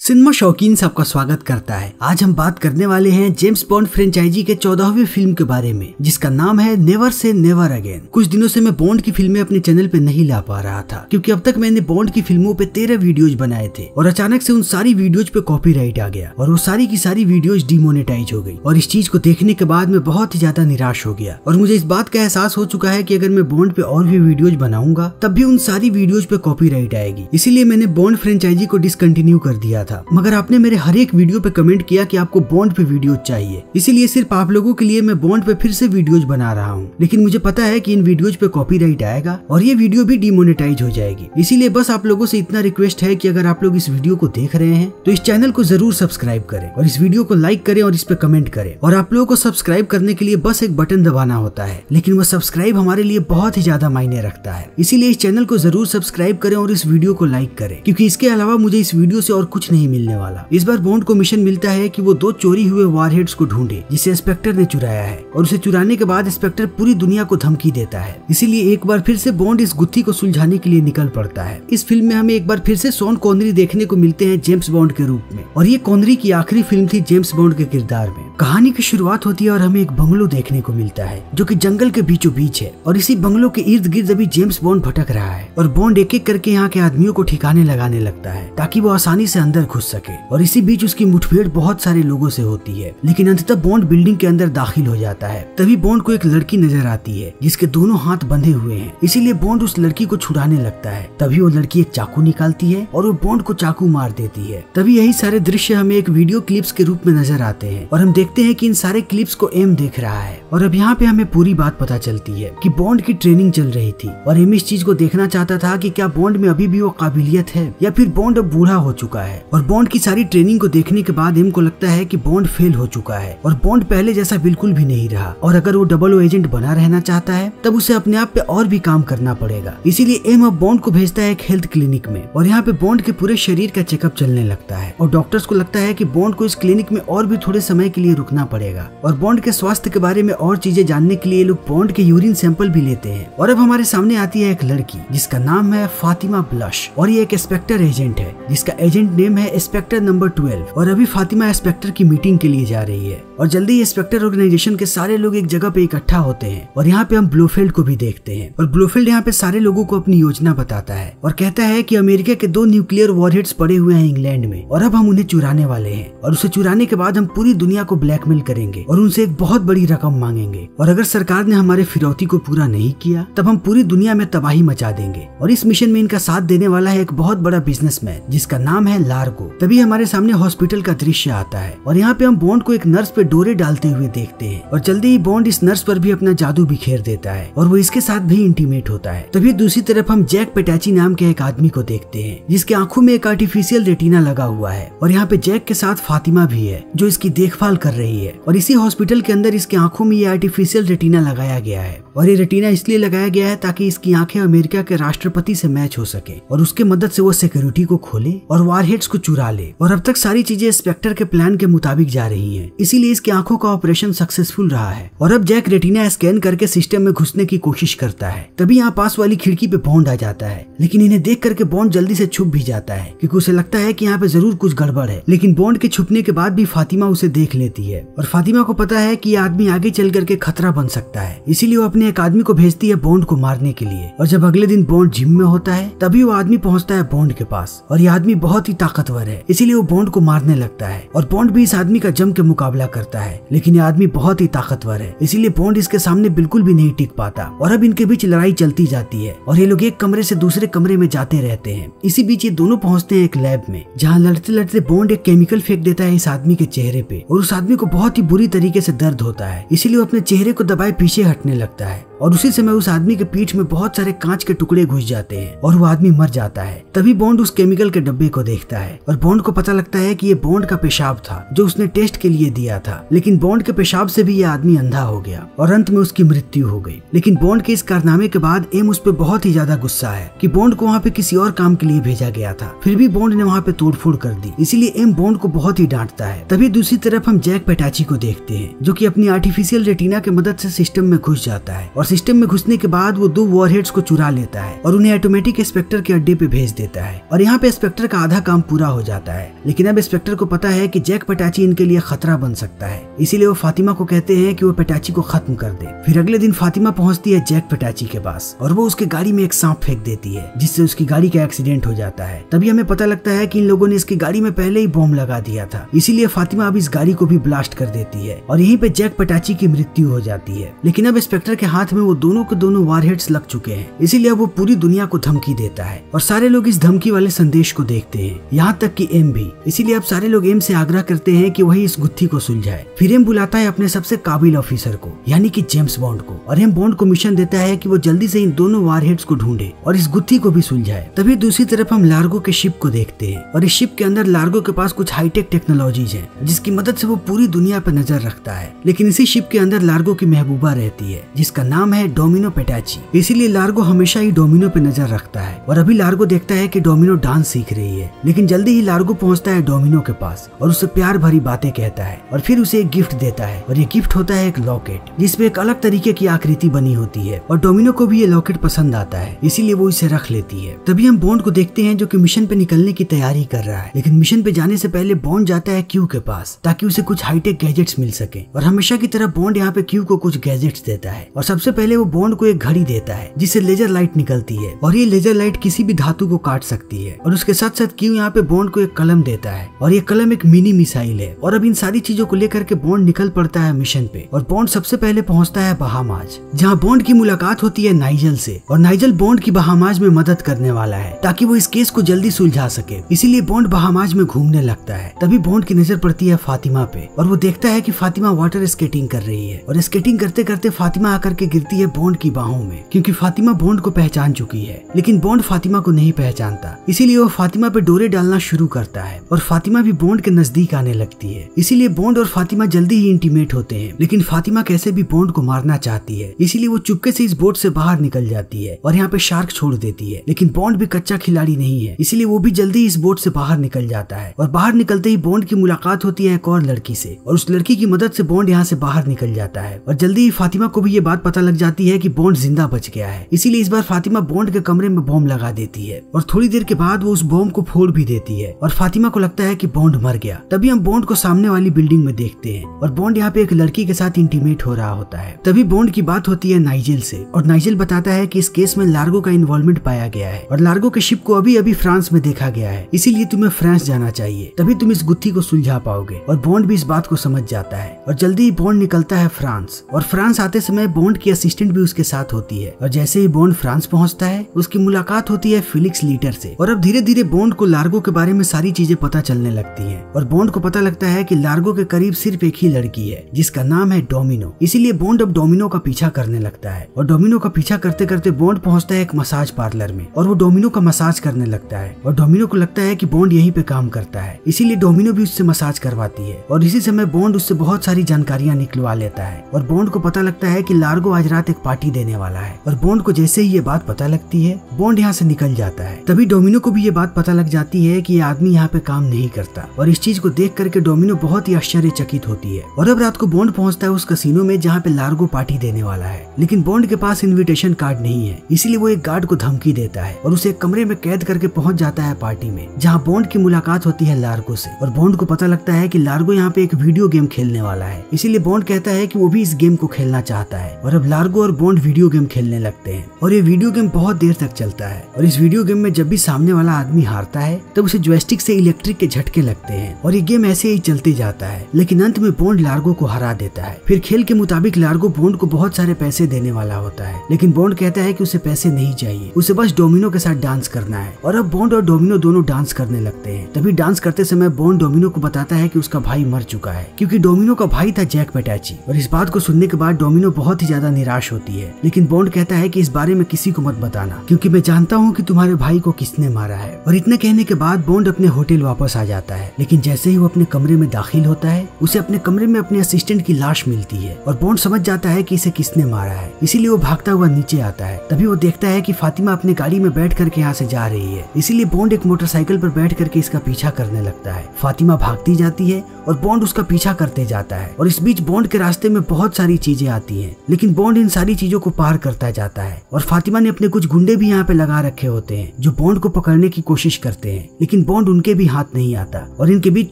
Cinema शौकीन सबका स्वागत करता है। आज हम बात करने वाले हैं जेम्स बॉन्ड फ्रेंचाइजी के 14वीं फिल्म के बारे में, जिसका नाम है नेवर से नेवर अगेन। कुछ दिनों से मैं बॉन्ड की फिल्में अपने चैनल पे नहीं ला पा रहा था, क्योंकि अब तक मैंने बॉन्ड की फिल्मों पे 13 वीडियोज बनाए थे और अचानक से उन सारी वीडियोज पे कॉपीराइट आ गया और वो सारी की सारी वीडियोज डिमोनेटाइज हो गई। और इस चीज को देखने के बाद मैं बहुत ही ज्यादा निराश हो गया और मुझे इस बात का एहसास हो चुका है कि अगर मैं बॉन्ड पे और भी वीडियोज बनाऊंगा तब भी उन सारी वीडियोज पे कॉपीराइट आएगी। इसीलिए मैंने बॉन्ड फ्रेंचाइजी को डिसकंटिन्यू कर दिया था। मगर आपने मेरे हर एक वीडियो पे कमेंट किया कि आपको बॉन्ड पे वीडियो चाहिए, इसीलिए सिर्फ आप लोगों के लिए मैं बॉन्ड पे फिर से वीडियोज बना रहा हूँ। लेकिन मुझे पता है कि इन वीडियोज पे कॉपीराइट आएगा और ये वीडियो भी डिमोनेटाइज हो जाएगी। इसीलिए बस आप लोगों से इतना रिक्वेस्ट है कि अगर आप लोग इस वीडियो को देख रहे हैं तो इस चैनल को जरूर सब्सक्राइब करें और इस वीडियो को लाइक करें और इस पे कमेंट करें। और आप लोगों को सब्सक्राइब करने के लिए बस एक बटन दबाना होता है, लेकिन वो सब्सक्राइब हमारे लिए बहुत ही ज्यादा मायने रखता है। इसीलिए इस चैनल को जरूर सब्सक्राइब करें और इस वीडियो को लाइक करें, क्योंकि इसके अलावा मुझे इस वीडियो से और कुछ नहीं मिलने वाला। इस बार बॉन्ड को मिशन मिलता है कि वो 2 चोरी हुए वॉरहेड्स को ढूंढे जिसे इंस्पेक्टर ने चुराया है, और उसे चुराने के बाद इंस्पेक्टर पूरी दुनिया को धमकी देता है। इसीलिए एक बार फिर से बॉन्ड इस गुत्थी को सुलझाने के लिए निकल पड़ता है। इस फिल्म में हमें एक बार फिर से शॉन कॉनरी देखने को मिलते हैं जेम्स बॉन्ड के रूप में, और ये कॉनरी की आखिरी फिल्म थी जेम्स बॉन्ड के किरदार में। कहानी की शुरुआत होती है और हमें एक बंगलो देखने को मिलता है जो कि जंगल के बीचों बीच है, और इसी बंगलो के इर्द गिर्द अभी जेम्स बॉन्ड भटक रहा है और बॉन्ड एक एक करके यहाँ के आदमियों को ठिकाने लगाने लगता है ताकि वो आसानी से अंदर घुस सके। और इसी बीच उसकी मुठभेड़ बहुत सारे लोगों से होती है, लेकिन अंततः बॉन्ड बिल्डिंग के अंदर दाखिल हो जाता है। तभी बॉन्ड को एक लड़की नजर आती है जिसके दोनों हाथ बंधे हुए हैं, इसीलिए बॉन्ड उस लड़की को छुड़ाने लगता है। तभी वो लड़की एक चाकू निकालती है और वो बॉन्ड को चाकू मार देती है। तभी यही सारे दृश्य हमें एक वीडियो क्लिप्स के रूप में नजर आते हैं और हम देखते हैं कि इन सारे क्लिप्स को एम देख रहा है। और अब यहाँ पे हमें पूरी बात पता चलती है कि बॉन्ड की ट्रेनिंग चल रही थी और एम इस चीज को देखना चाहता था कि क्या बॉन्ड में अभी भी वो काबिलियत है या फिर बॉन्ड अब बूढ़ा हो चुका है। और बॉन्ड की सारी ट्रेनिंग को देखने के बाद एम को लगता है कि बॉन्ड फेल हो चुका है और बॉन्ड पहले जैसा बिल्कुल भी नहीं रहा, और अगर वो 00 एजेंट बना रहना चाहता है तब उसे अपने आप पे और भी काम करना पड़ेगा। इसीलिए एम अब बॉन्ड को भेजता है एक हेल्थ क्लिनिक में, और यहाँ पे बॉन्ड के पूरे शरीर का चेकअप चलने लगता है और डॉक्टर्स को लगता है कि बॉन्ड को इस क्लिनिक में और भी थोड़े समय के लिए रुकना पड़ेगा। और बॉन्ड के स्वास्थ्य के बारे में और चीजें जानने के लिए लोग बॉन्ड के यूरिन सैंपल भी लेते हैं। और अब हमारे सामने आती है एक लड़की जिसका नाम है फातिमा ब्लश, और ये एक इंस्पेक्टर एजेंट है जिसका एजेंट नेम है इंस्पेक्टर नंबर 12। और अभी फातिमा इंस्पेक्टर की मीटिंग के लिए जा रही है और जल्दी ही इंस्पेक्टर ऑर्गेनाइजेशन के सारे लोग एक जगह पे इकट्ठा होते हैं। और यहाँ पे हम ब्लोफील्ड को भी देखते हैं, और ब्लोफील्ड यहाँ पे सारे लोगों को अपनी योजना बताता है और कहता है कि अमेरिका के 2 न्यूक्लियर वॉरहेड्स पड़े हुए हैं इंग्लैंड में, और अब हम उन्हें चुराने वाले हैं, और उसे चुराने के बाद हम पूरी दुनिया को ब्लैकमेल करेंगे और उनसे एक बहुत बड़ी रकम मांगेंगे, और अगर सरकार ने हमारे फिरौती को पूरा नहीं किया तब हम पूरी दुनिया में तबाही मचा देंगे। और इस मिशन में इनका साथ देने वाला है एक बहुत बड़ा बिजनेसमैन जिसका नाम है लार्गो। तभी हमारे सामने हॉस्पिटल का दृश्य आता है और यहाँ पे हम बॉन्ड को एक नर्स पे डोरे डालते हुए देखते हैं, और जल्दी ही बॉन्ड इस नर्स पर भी अपना जादू बिखेर देता है और वो इसके साथ भी इंटीमेट होता है। तभी दूसरी तरफ हम जैक पेटाची नाम के एक आदमी को देखते हैं जिसके आंखों में एक आर्टिफिशियल रेटिना लगा हुआ है, और यहाँ पे जैक के साथ फातिमा भी है जो इसकी देखभाल कर रही है। और इसी हॉस्पिटल के अंदर इसके आंखों में ये आर्टिफिशियल रेटिना लगाया गया है, और ये रेटिना इसलिए लगाया गया है ताकि इसकी आंखें अमेरिका के राष्ट्रपति से मैच हो सके और उसके मदद से वो सिक्योरिटी को खोले और वॉरहेड्स को चुरा ले। और अब तक सारी चीजें इंस्पेक्टर के प्लान के मुताबिक जा रही हैं, इसीलिए इसकी आंखों का ऑपरेशन सक्सेसफुल रहा है। और अब जैक रेटिना स्कैन करके सिस्टम में घुसने की कोशिश करता है। तभी यहाँ पास वाली खिड़की पे बॉन्ड आ जाता है, लेकिन इन्हें देख करके बॉन्ड जल्दी से छुप भी जाता है क्योंकि उसे लगता है कि यहाँ पे जरूर कुछ गड़बड़ है। लेकिन बॉन्ड के छुपने के बाद भी फातिमा उसे देख लेती है, और फातिमा को पता है कि ये आदमी आगे चल करके खतरा बन सकता है, इसीलिए वो अपने एक आदमी को भेजती है बॉन्ड को मारने के लिए। और जब अगले दिन बॉन्ड जिम में होता है तभी वो आदमी पहुंचता है बॉन्ड के पास, और ये आदमी बहुत ही ताकतवर है, इसीलिए वो बॉन्ड को मारने लगता है। और बॉन्ड भी इस आदमी का जम के मुकाबला करता है, लेकिन ये आदमी बहुत ही ताकतवर है, इसीलिए बॉन्ड इसके सामने बिल्कुल भी नहीं टिक पाता। और अब इनके बीच लड़ाई चलती जाती है और ये लोग एक कमरे से दूसरे कमरे में जाते रहते हैं। इसी बीच ये दोनों पहुंचते हैं एक लैब में, जहाँ लड़ते लड़ते बॉन्ड एक केमिकल फेंक देता है इस आदमी के चेहरे पे, और उस आदमी को बहुत ही बुरी तरीके से दर्द होता है, इसीलिए वो अपने चेहरे को दबाए पीछे हटने लगता है। और उसी समय उस आदमी के पीठ में बहुत सारे कांच के टुकड़े घुस जाते हैं और वो आदमी मर जाता है। तभी बॉन्ड उस केमिकल के डब्बे को देखता है और बॉन्ड को पता लगता है कि ये बॉन्ड का पेशाब था जो उसने टेस्ट के लिए दिया था, लेकिन बॉन्ड के पेशाब से भी ये आदमी अंधा हो गया और अंत में उसकी मृत्यु हो गई। लेकिन बॉन्ड के इस कारनामे के बाद एम उस पर बहुत ही ज्यादा गुस्सा है कि बॉन्ड को वहाँ पे किसी और काम के लिए भेजा गया था, फिर भी बॉन्ड ने वहाँ पे तोड़फोड़ कर दी, इसीलिए एम बॉन्ड को बहुत ही डांटता है। तभी दूसरी तरफ हम जैक पेटाची को देखते हैं जो कि अपनी आर्टिफिशियल रेटिना की मदद से सिस्टम में घुस जाता है है और सिस्टम में घुसने के बाद वो 2 वॉरहेड्स को चुरा लेता है और उन्हें ऑटोमेटिक इंस्पेक्टर के अड्डे पे भेज देता है और यहाँ पे इंस्पेक्टर का आधा काम पूरा हो जाता है। लेकिन अब इंस्पेक्टर को पता है कि जैक पेटाची इनके लिए खतरा बन सकता है, इसीलिए वो फातिमा को कहते हैं कि वो पेटाची को खत्म कर दे। फिर अगले दिन फातिमा पहुंचती है जैक पेटाची के पास और वो उसके गाड़ी में एक सांप फेंक देती है जिससे उसकी गाड़ी का एक्सीडेंट हो जाता है। तभी हमें पता लगता है कि इन लोगों ने इसकी गाड़ी में पहले ही बॉम्ब लगा दिया था, इसीलिए फातिमा अब इस गाड़ी को भी ब्लास्ट कर देती है और यहीं पे जैक पेटाची की मृत्यु हो जाती है। लेकिन अब इंस्पेक्टर के हाथ में वो दोनों के दोनों वॉरहेड्स लग चुके हैं, इसीलिए अब वो पूरी दुनिया को धमकी देता है और सारे लोग इस धमकी वाले संदेश को देखते हैं, यहाँ तक कि एम भी। इसीलिए अब सारे लोग एम से आग्रह करते हैं कि वही इस गुत्थी को सुलझाए। फिर एम बुलाता है अपने सबसे काबिल ऑफिसर को यानी कि जेम्स बॉन्ड को और एम बॉन्ड को मिशन देता है कि वो जल्दी से इन दोनों वॉरहेड्स को ढूंढे और इस गुत्थी को भी सुलझाए। तभी दूसरी तरफ हम लार्गो के शिप को देखते हैं और इस शिप के अंदर लार्गो के पास कुछ हाईटेक टेक्नोलॉजीज है जिसकी मदद से वो पूरी दुनिया पर नजर रखता है। लेकिन इसी शिप के अंदर लार्गो की महबूबा रहती है जिसका नाम है डोमिनो पेटाची, इसीलिए लार्गो हमेशा ही डोमिनो पे नजर रखता है और अभी लार्गो देखता है कि डोमिनो डांस सीख रही है। लेकिन जल्दी ही लार्गो पहुंचता है डोमिनो के पास और उससे प्यार भरी बातें कहता है और फिर उसे एक गिफ्ट देता है और ये गिफ्ट होता है एक लॉकेट जिसपे एक अलग तरीके की आकृति बनी होती है और डोमिनो को भी ये लॉकेट पसंद आता है, इसीलिए वो इसे रख लेती है। तभी हम बॉन्ड को देखते हैं जो कि मिशन पे निकलने की तैयारी कर रहा है। लेकिन मिशन पे जाने से पहले बॉन्ड जाता है क्यू के पास ताकि उसे कुछ हाईटेक गैजेट्स मिल सके और हमेशा की तरह बॉन्ड यहाँ पे क्यू को कुछ गैजेट्स देता है और सबसे पहले वो बॉन्ड को एक घड़ी देता है जिससे लेजर लाइट निकलती है और ये लेजर लाइट किसी भी धातु को काट सकती है और उसके साथ साथ क्यू यहाँ पे बॉन्ड को एक कलम देता है और ये कलम एक मिनी मिसाइल है। और अब इन सारी चीजों को लेकर के बॉन्ड निकल पड़ता है मिशन पे और बॉन्ड सबसे पहले पहुंचता है बहामाज जहाँ बॉन्ड की मुलाकात होती है नाइजल से और नाइजल बॉन्ड की बहामाज में मदद करने वाला है ताकि वो इस केस को जल्दी सुलझा सके, इसीलिए बॉन्ड बहामाज में घूमने लगता है। तभी बॉन्ड की नजर पड़ती है फातिमा पे और वो देखता है कि फातिमा वाटर स्केटिंग कर रही है और स्केटिंग करते करते फातिमा आकर के गिरती है बॉन्ड की बाहों में क्योंकि फातिमा बॉन्ड को पहचान चुकी है। लेकिन बॉन्ड फातिमा को नहीं पहचानता, इसीलिए वो फातिमा पे डोरे डालना शुरू करता है और फातिमा भी बॉन्ड के नजदीक आने लगती है। इसीलिए बॉन्ड और फातिमा जल्दी ही इंटीमेट होते हैं। लेकिन फातिमा कैसे भी बॉन्ड को मारना चाहती है, इसीलिए वो चुपके से इस बोट से बाहर निकल जाती है और यहाँ पे शार्क छोड़ देती है। लेकिन बॉन्ड भी कच्चा खिलाड़ी नहीं है, इसीलिए वो भी जल्दी इस बोट से बाहर निकल जाता है और बाहर निकलते ही बॉन्ड की मुलाकात होती है एक और लड़की से और उस लड़की की मदद से बॉन्ड यहाँ से बाहर निकल जाता है और जल्दी ही फातिमा को भी ये बात पता लग जाती है कि बॉन्ड जिंदा बच गया है। इसीलिए इस बार फातिमा बॉन्ड के कमरे में बॉम्ब लगा देती है और थोड़ी देर के बाद वो उस बॉम्ब को फोड़ भी देती है और फातिमा को लगता है कि बॉन्ड मर गया। तभी हम बॉन्ड को सामने वाली बिल्डिंग में देखते हैं और बॉन्ड यहाँ पे एक लड़की के साथ इंटीमेट हो रहा होता है। तभी बॉन्ड की बात होती है नाइजेल से और नाइजेल बताता है कि इस केस में लार्गो का इन्वॉल्वमेंट पाया गया है और लार्गो के शिप को अभी अभी फ्रांस में देखा गया है, इसीलिए तुम्हें फ्रांस जाना चाहिए, तभी तुम इस गुत्थी को सुलझा पाओगे। और बॉन्ड भी इस बात को समझ जाता है और जल्दी ही बॉन्ड निकलता है फ्रांस और फ्रांस आते समय बॉन्ड की असिस्टेंट भी उसके साथ होती है और जैसे ही बॉन्ड फ्रांस पहुंचता है उसकी मुलाकात होती है फिलिक्स लीटर से और अब धीरे धीरे बॉन्ड को लार्गो के बारे में सारी चीजें पता चलने लगती हैं और बॉन्ड को पता लगता है कि लार्गो के करीब सिर्फ एक ही लड़की है जिसका नाम है डोमिनो। इसीलिए बॉन्ड अब डोमिनो का पीछा करने लगता है और डोमिनो का पीछा करते करते बॉन्ड पहुंचता है एक मसाज पार्लर में और वो डोमिनो का मसाज करने लगता है और डोमिनो को लगता है कि बॉन्ड यहीं पे काम करता है, इसीलिए डोमिनो भी उससे मसाज करवाती है और इसी समय बॉन्ड उससे बहुत सारी जानकारियां निकलवा लेता है और बॉन्ड को पता लगता है कि लार्गो आज रात एक पार्टी देने वाला है और बॉन्ड को जैसे ही ये बात पता लगती है बॉन्ड यहाँ से निकल जाता है। तभी डोमिनो को भी ये बात पता लग जाती है कि ये आदमी यहाँ पे काम नहीं करता और इस चीज को देख करके डोमिनो बहुत ही आश्चर्यचकित होती है और अब रात को बॉन्ड पहुंचता है उस कसिनो में जहाँ पे लार्गो पार्टी देने वाला है। लेकिन बॉन्ड के पास इन्विटेशन कार्ड नहीं है, इसीलिए वो एक गार्ड को धमकी देता है और उसे एक कमरे में कैद करके पहुंच जाता है पार्टी में जहाँ बॉन्ड की मुलाकात होती है लार्गो से और बॉन्ड को पता लगता है कि लार्गो यहाँ पे एक वीडियो गेम खेलने वाला है, इसीलिए बॉन्ड कहता है कि वो भी इस गेम को खेलना चाहता है और अब लार्गो और बॉन्ड वीडियो गेम खेलने लगते हैं और ये वीडियो गेम बहुत देर तक चलता है और इस वीडियो गेम में जब भी सामने वाला आदमी हारता है तब उसे जॉयस्टिक से इलेक्ट्रिक के झटके लगते हैं और ये गेम ऐसे ही चलते जाता है। लेकिन अंत में बॉन्ड लार्गो को हरा देता है। फिर खेल के मुताबिक लार्गो बॉन्ड को बहुत सारे पैसे देने वाला होता है, लेकिन बॉन्ड कहता है कि उसे पैसे नहीं चाहिए, उसे बस डोमिनो के साथ डांस करना है और अब बॉन्ड और डोमिनो दोनों डांस करने लगते हैं। तभी डांस करते समय बॉन्ड डोमिनो को बताता है कि उसका भाई मर चुका है क्योंकि डोमिनो का भाई था जैक पेटाची और इस बात को सुनने के बाद डोमिनो बहुत ही ज्यादा निराश होती है। लेकिन बॉन्ड कहता है कि इस बारे में किसी को मत बताना क्योंकि मैं जानता हूँ कि तुम्हारे भाई को किसने मारा है। और इतने कहने के बाद बॉन्ड अपने होटल वापस आ जाता है, लेकिन जैसे ही वो अपने कमरे में दाखिल होता है उसे अपने कमरे में अपने असिस्टेंट की लाश मिलती है और बॉन्ड समझ जाता है कि इसे किसने मारा है, इसीलिए वो भागता हुआ नीचे आता है। तभी वो देखता है कि फातिमा अपने गाड़ी में बैठ करके यहाँ से जा रही है, इसीलिए बॉन्ड एक मोटरसाइकिल पर बैठ करके इसका पीछा करने लगता है। फातिमा भागती जाती है और बॉन्ड उसका पीछा करते जाता है और इस बीच बॉन्ड के रास्ते में बहुत सारी चीजें आती हैं, लेकिन लेकिन बॉन्ड इन सारी चीजों को पार करता जाता है और फातिमा ने अपने कुछ गुंडे भी यहाँ पे लगा रखे होते हैं जो बॉन्ड को पकड़ने की कोशिश करते हैं, लेकिन बॉन्ड उनके भी हाथ नहीं आता और इनके बीच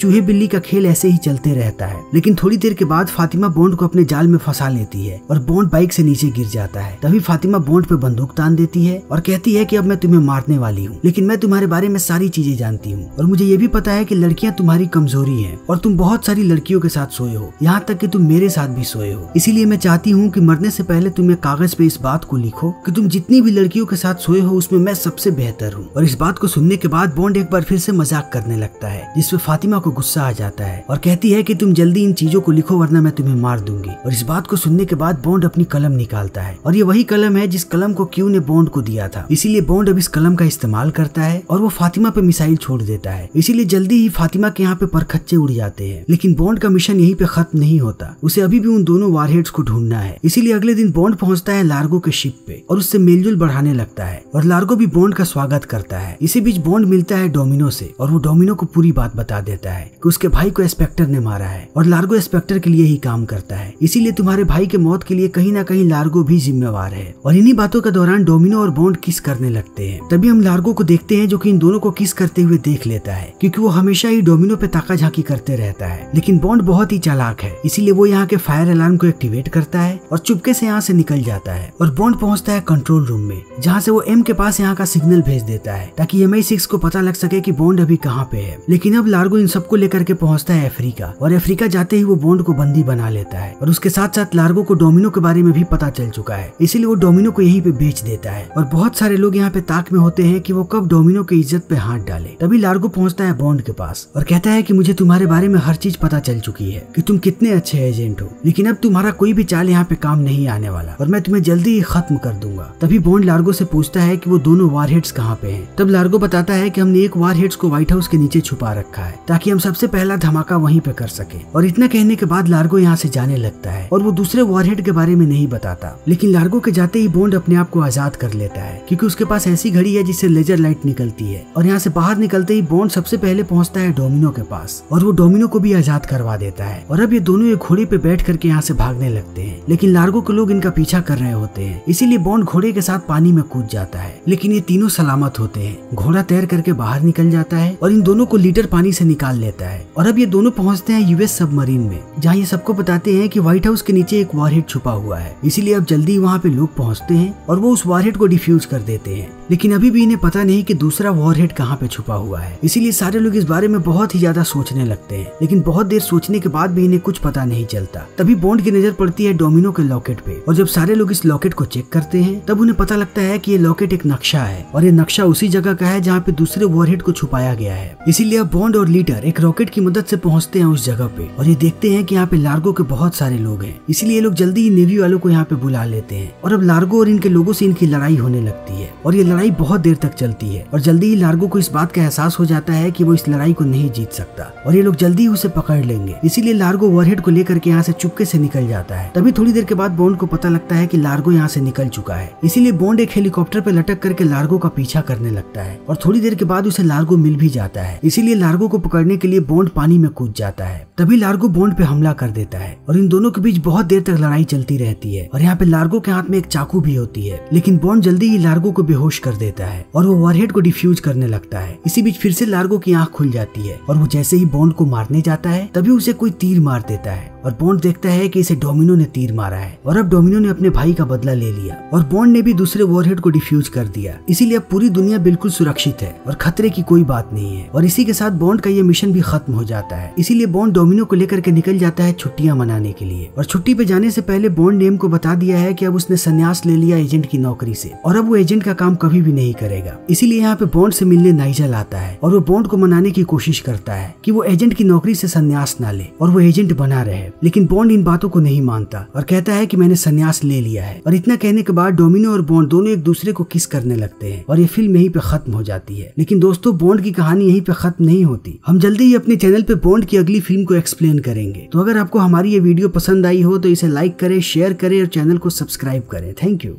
चूहे बिल्ली का खेल ऐसे ही चलते रहता है। लेकिन थोड़ी देर के बाद फातिमा बॉन्ड को अपने जाल में फंसा लेती है और बॉन्ड बाइक से नीचे गिर जाता है। तभी फातिमा बॉन्ड पे बंदूक तान देती है और कहती है कि अब मैं तुम्हें मारने वाली हूँ, लेकिन मैं तुम्हारे बारे में सारी चीजें जानती हूँ और मुझे ये भी पता है कि लड़कियां तुम्हारी कमजोरी है और तुम बहुत सारी लड़कियों के साथ सोए हो, यहाँ तक कि तुम मेरे साथ भी सोए हो। इसीलिए मैं चाहती हूँ कि मरने से पहले तुम एक कागज पे इस बात को लिखो कि तुम जितनी भी लड़कियों के साथ सोए हो उसमें मैं सबसे बेहतर हूँ। और इस बात को सुनने के बाद बॉन्ड एक बार फिर से मजाक करने लगता है, जिसपे फातिमा को गुस्सा आ जाता है और कहती है कि तुम जल्दी इन चीजों को लिखो वरना मैं तुम्हें मार दूंगी। और इस बात को सुनने के बाद बॉन्ड अपनी कलम निकालता है और ये वही कलम है जिस कलम को क्यू ने बॉन्ड को दिया था। इसीलिए बॉन्ड अब इस कलम का इस्तेमाल करता है और वो फातिमा पे मिसाइल छोड़ देता है। इसीलिए जल्दी ही फातिमा के यहाँ पे परखच्चे उड़ जाते हैं। लेकिन बॉन्ड का मिशन यहीं पे खत्म नहीं होता, उसे अभी भी उन दोनों वारहेड्स को ढूंढना है। इसीलिए अगले दिन बॉन्ड पहुंचता है लार्गो के शिप पे और उससे मेलजोल बढ़ाने लगता है और लार्गो भी बॉन्ड का स्वागत करता है। इसी बीच बॉन्ड मिलता है डोमिनो से और वो डोमिनो को पूरी बात बता देता है कि उसके भाई को इंस्पेक्टर ने मारा है और लार्गो इंस्पेक्टर के लिए ही काम करता है, इसीलिए तुम्हारे भाई के मौत के लिए कहीं ना कहीं लार्गो भी जिम्मेवार है। और इन्हीं बातों के दौरान डोमिनो और बॉन्ड किस करने लगते हैं। तभी हम लार्गो को देखते हैं जो कि इन दोनों को किस करते हुए देख लेता है, क्योंकि वो हमेशा ही डोमिनो पे ताका झांकी करते रहता है। लेकिन बॉन्ड बहुत ही चालाक है, इसीलिए वो यहाँ के फायर अलार्म को एक्टिवेट करता है और चुपके से यहाँ से निकल जाता है और बॉन्ड पहुंचता है कंट्रोल रूम में, जहाँ से वो एम के पास यहाँ का सिग्नल भेज देता है ताकि MI6 को पता लग सके कि बॉन्ड अभी कहाँ पे है। लेकिन अब लार्गो इन सबको लेकर के पहुंचता है अफ्रीका और अफ्रीका जाते ही वो बॉन्ड को बंदी बना लेता है और उसके साथ साथ लार्गो को डोमिनो के बारे में भी पता चल चुका है, इसीलिए वो डोमिनो को यहीं पे बेच देता है। और बहुत सारे लोग यहाँ पे ताक में होते हैं कि वो कब डोमिनो की इज्जत पे हाथ डाले। तभी लार्गो पहुंचता है बॉन्ड के पास और कहता है कि मुझे तुम्हारे बारे में हर चीज पता चल चुकी है कि तुम कितने अच्छे एजेंट हो, लेकिन अब तुम्हारा कोई भी चाल यहाँ पे काम नहीं आने वाला और मैं तुम्हें जल्दी ही खत्म कर दूंगा। तभी बॉन्ड लार्गो से पूछता है कि वो दोनों वारहेड्स कहाँ पे हैं। तब लार्गो बताता है कि हमने एक वारहेड्स को व्हाइट हाउस के नीचे छुपा रखा है ताकि हम सबसे पहला धमाका वहीं पे कर सके। और इतना कहने के बाद लार्गो यहाँ से जाने लगता है और वो दूसरे वारहेड के बारे में नहीं बताता। लेकिन लार्गो के जाते ही बॉन्ड अपने आप को आजाद कर लेता है क्योंकि उसके पास ऐसी घड़ी है जिससे लेजर लाइट निकलती है। और यहाँ से बाहर निकलते ही बॉन्ड सबसे पहले पहुंचता है डोमिनो के पास और वो डोमिनो को भी आजाद करवा देता है। और अब ये दोनों एक घोड़े पे बैठ करके यहाँ से भागने लगते हैं, लेकिन लार्गो के लोग इनका पीछा कर रहे होते हैं, इसीलिए बॉन्ड घोड़े के साथ पानी में कूद जाता है। लेकिन ये तीनों सलामत होते हैं, घोड़ा तैर करके बाहर निकल जाता है और इन दोनों को लीटर पानी से निकाल लेता है। और अब ये दोनों पहुंचते हैं यूएस सबमरीन में, जहाँ ये सबको बताते हैं कि व्हाइट हाउस के नीचे एक वारहेड छुपा हुआ है। इसीलिए अब जल्दी वहाँ पे लोग पहुँचते हैं और वो उस वारहेड को डिफ्यूज कर देते हैं। लेकिन अभी भी इन्हें पता नहीं कि दूसरा वारहेड कहाँ पे छुपा हुआ है, इसीलिए सारे लोग इस बारे में बहुत ही ज्यादा सोचने लगते हैं। लेकिन बहुत देर सोचने के बाद भी इन्हें कुछ पता नहीं चलता। तभी बॉन्ड की नजर पड़ती है डोमिनो के लॉकेट पे और जब सारे लोग इस लॉकेट को चेक करते हैं तब उन्हें पता लगता है कि ये लॉकेट एक नक्शा है और ये नक्शा उसी जगह का है जहाँ पे दूसरे वारहेड को छुपाया गया है। इसीलिए अब बॉन्ड और लीडर एक रॉकेट की मदद से पहुंचते हैं उस जगह पे और ये देखते हैं कि यहाँ पे लार्गो के बहुत सारे लोग हैं, इसलिए ये लोग जल्दी ही नेवी वालों को यहाँ पे बुला लेते हैं। और अब लार्गो और इनके लोगों से इनकी लड़ाई होने लगती है और ये लड़ाई बहुत देर तक चलती है और जल्दी ही लार्गो को इस बात का एहसास हो जाता है कि वो इस लड़ाई को नहीं जीत सकता और ये लोग जल्दी ही उसे पकड़ लेंगे। इसीलिए लार्गो वारहेड को लेकर के यहाँ से चुपके से निकल जाता है। तभी थोड़ी देर के बाद बॉन्ड को पता लगता है कि लार्गो यहाँ से निकल चुका है, इसीलिए बॉन्ड एक हेलीकॉप्टर पे लटक करके लार्गो का पीछा करने लगता है और थोड़ी देर के बाद उसे लार्गो मिल भी जाता है। इसीलिए लार्गो को पकड़ने के लिए बॉन्ड पानी में कूद जाता है। तभी लार्गो बॉन्ड पे हमला कर देता है और इन दोनों के बीच बहुत देर तक लड़ाई चलती रहती है और यहाँ पे लार्गो के हाथ में एक चाकू भी होती है, लेकिन बॉन्ड जल्दी ही लार्गो को बेहोश कर देता है और वो वारहेड को डिफ्यूज करने लगता है। इसी बीच फिर से लार्गो की आंख खुल जाती है और वो जैसे ही बॉन्ड को मारने जाता है तभी उसे कोई तीर मार देता है और बॉन्ड देखता है कि इसे डोमिनो ने तीर मारा है और अब डोमिनो ने अपने भाई का बदला ले लिया और बॉन्ड ने भी दूसरे वारहेड को डिफ्यूज कर दिया। इसीलिए अब पूरी दुनिया बिल्कुल सुरक्षित है और खतरे की कोई बात नहीं है और इसी के साथ बॉन्ड का ये मिशन भी खत्म हो जाता है। इसीलिए बॉन्ड डोमिनो को लेकर के निकल जाता है छुट्टियां मनाने के लिए और छुट्टी पे जाने से पहले बॉन्ड नेम को बता दिया है कि अब उसने संन्यास ले लिया एजेंट की नौकरी से और अब वो एजेंट का काम कभी भी नहीं करेगा। इसीलिए यहाँ पे बॉन्ड से मिलने नाइजल आता है और वो बॉन्ड को मनाने की कोशिश करता है कि वो एजेंट की नौकरी से संन्यास ना ले और वो एजेंट बना रहे। लेकिन बॉन्ड इन बातों को नहीं मानता और कहता है कि मैंने संन्यास ले लिया है। और इतना कहने के बाद डोमिनो और बॉन्ड दोनों एक दूसरे को किस करने लगते हैं और ये फिल्म यहीं पे खत्म हो जाती है। लेकिन दोस्तों, बॉन्ड की कहानी यहीं पे खत्म नहीं होती। हम जल्दी ही अपने चैनल पे बॉन्ड की अगली फिल्म को एक्सप्लेन करेंगे। तो अगर आपको हमारी ये वीडियो पसंद आई हो तो इसे लाइक करें, शेयर करें और चैनल को सब्सक्राइब करें। Thank you.